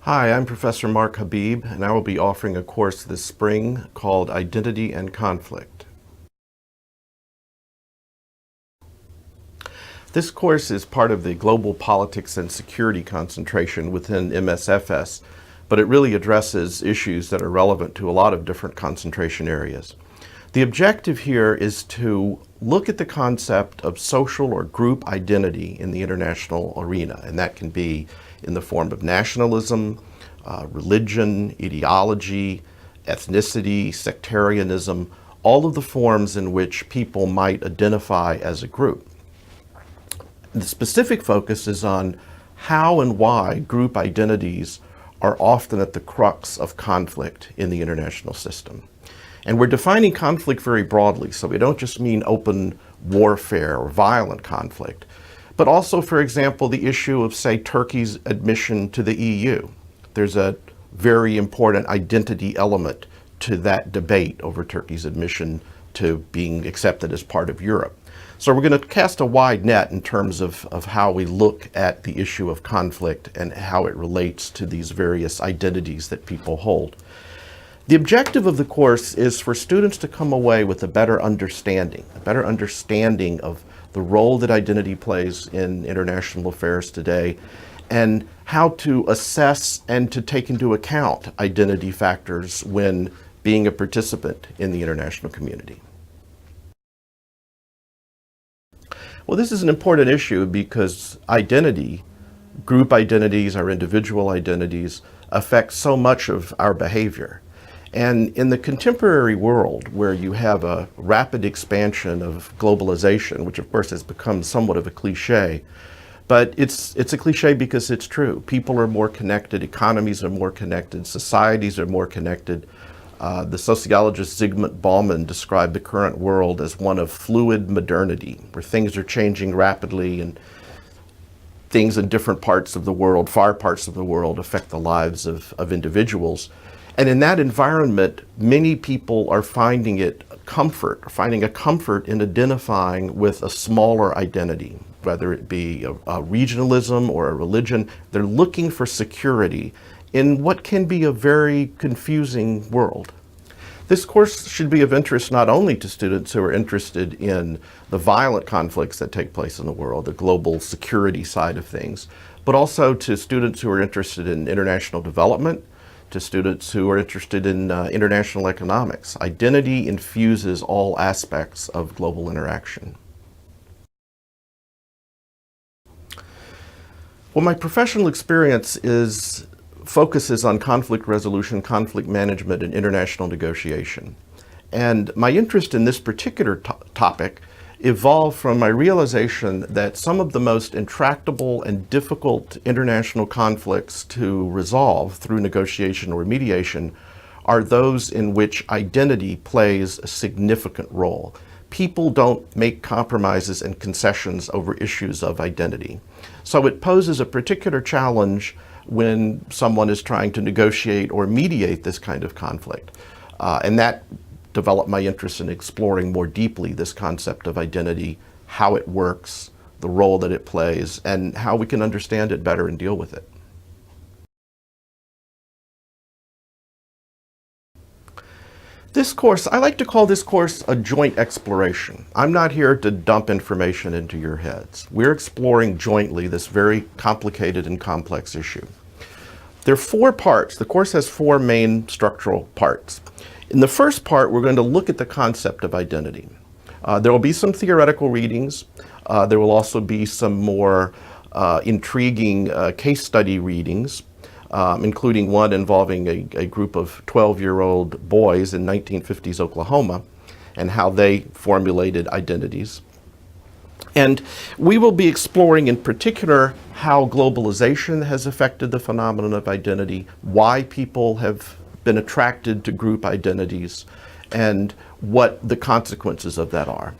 Hi, I'm Professor Mark Habeeb, and I will be offering a course this spring called Identity and Conflict. This course is part of the Global Politics and Security concentration within MSFS, but it really addresses issues that are relevant to a lot of different concentration areas. The objective here is to look at the concept of social or group identity in the international arena, and that can be in the form of nationalism, religion, ideology, ethnicity, sectarianism, all of the forms in which people might identify as a group. The specific focus is on how and why group identities are often at the crux of conflict in the international system. And we're defining conflict very broadly, so we don't just mean open warfare or violent conflict, but also, for example, the issue of, say, Turkey's admission to the EU. There's a very important identity element to that debate over Turkey's admission to being accepted as part of Europe. So we're going to cast a wide net in terms of how we look at the issue of conflict and how it relates to these various identities that people hold. The objective of the course is for students to come away with a better understanding of the role that identity plays in international affairs today, and how to assess and to take into account identity factors when being a participant in the international community. Well, this is an important issue because identity, group identities, our individual identities, affect so much of our behavior. And in the contemporary world, where you have a rapid expansion of globalization, which of course has become somewhat of a cliche, but it's a cliche because it's true. People are more connected, economies are more connected, societies are more connected. The sociologist Zygmunt Bauman described the current world as one of fluid modernity, where things are changing rapidly and things in different parts of the world, far parts of the world, affect the lives of individuals. And in that environment, many people are finding a comfort in identifying with a smaller identity, whether it be a regionalism or a religion. They're looking for security in what can be a very confusing world. This course should be of interest not only to students who are interested in the violent conflicts that take place in the world, the global security side of things, but also to students who are interested in international development, to students who are interested in international economics. Identity infuses all aspects of global interaction. Well, my professional experience focuses on conflict resolution, conflict management, and international negotiation. And my interest in this particular topic evolved from my realization that some of the most intractable and difficult international conflicts to resolve through negotiation or mediation are those in which identity plays a significant role. People don't make compromises and concessions over issues of identity. So it poses a particular challenge when someone is trying to negotiate or mediate this kind of conflict. And that developed my interest in exploring more deeply this concept of identity, how it works, the role that it plays, and how we can understand it better and deal with it. This course, I like to call this course a joint exploration. I'm not here to dump information into your heads. We're exploring jointly this very complicated and complex issue. There are 4 parts. The course has 4 main structural parts. In the first part, we're going to look at the concept of identity. There will be some theoretical readings. There will also be some more intriguing case study readings, including one involving a group of 12-year-old boys in 1950s Oklahoma and how they formulated identities. And we will be exploring in particular how globalization has affected the phenomenon of identity, why people have been attracted to group identities, and what the consequences of that are.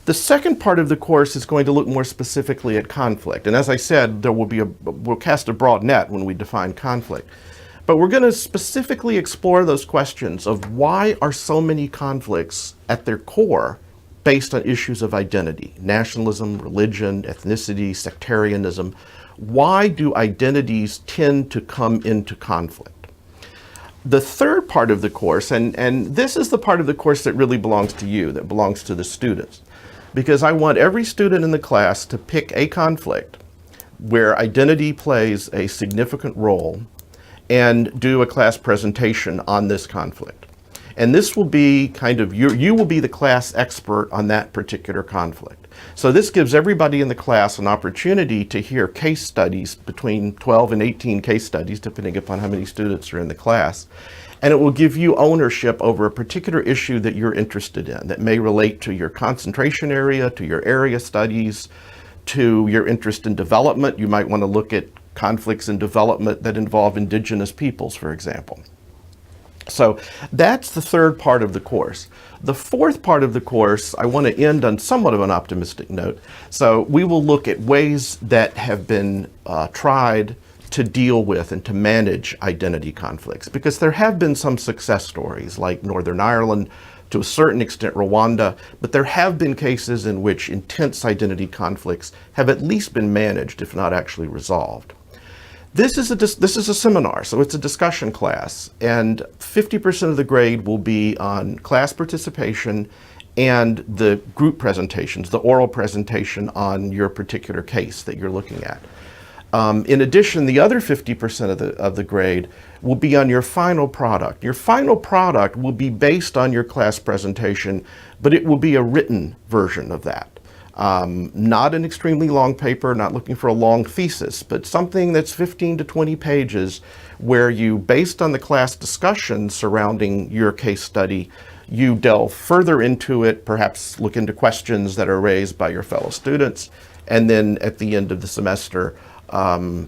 The second part of the course is going to look more specifically at conflict. And as I said, we'll cast a broad net when we define conflict. But we're going to specifically explore those questions of why are so many conflicts at their core based on issues of identity, nationalism, religion, ethnicity, sectarianism. Why do identities tend to come into conflict? The third part of the course, and this is the part of the course that really belongs to you, that belongs to the students, because I want every student in the class to pick a conflict where identity plays a significant role and do a class presentation on this conflict. And this will be kind of, you will be the class expert on that particular conflict. So this gives everybody in the class an opportunity to hear case studies, between 12 and 18 case studies, depending upon how many students are in the class. And it will give you ownership over a particular issue that you're interested in, that may relate to your concentration area, to your area studies, to your interest in development. You might want to look at conflicts in development that involve indigenous peoples, for example. So that's the third part of the course. The fourth part of the course, I want to end on somewhat of an optimistic note. So we will look at ways that have been tried to deal with and to manage identity conflicts, because there have been some success stories like Northern Ireland, to a certain extent Rwanda, but there have been cases in which intense identity conflicts have at least been managed, if not actually resolved. This is a seminar, so it's a discussion class, and 50% of the grade will be on class participation and the group presentations, the oral presentation on your particular case that you're looking at. In addition, the other 50% of the grade will be on your final product. Your final product will be based on your class presentation, but it will be a written version of that. Not an extremely long paper, not looking for a long thesis, but something that's 15 to 20 pages where you, based on the class discussion surrounding your case study, you delve further into it, perhaps look into questions that are raised by your fellow students, and then at the end of the semester,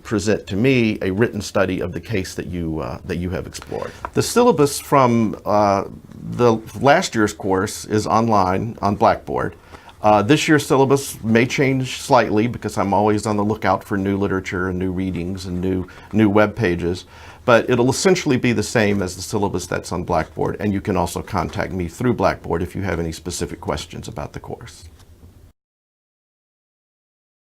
present to me a written study of the case that you have explored. The syllabus from the last year's course is online on Blackboard. This year's syllabus may change slightly because I'm always on the lookout for new literature and new readings and new web pages, but it'll essentially be the same as the syllabus that's on Blackboard, and you can also contact me through Blackboard if you have any specific questions about the course.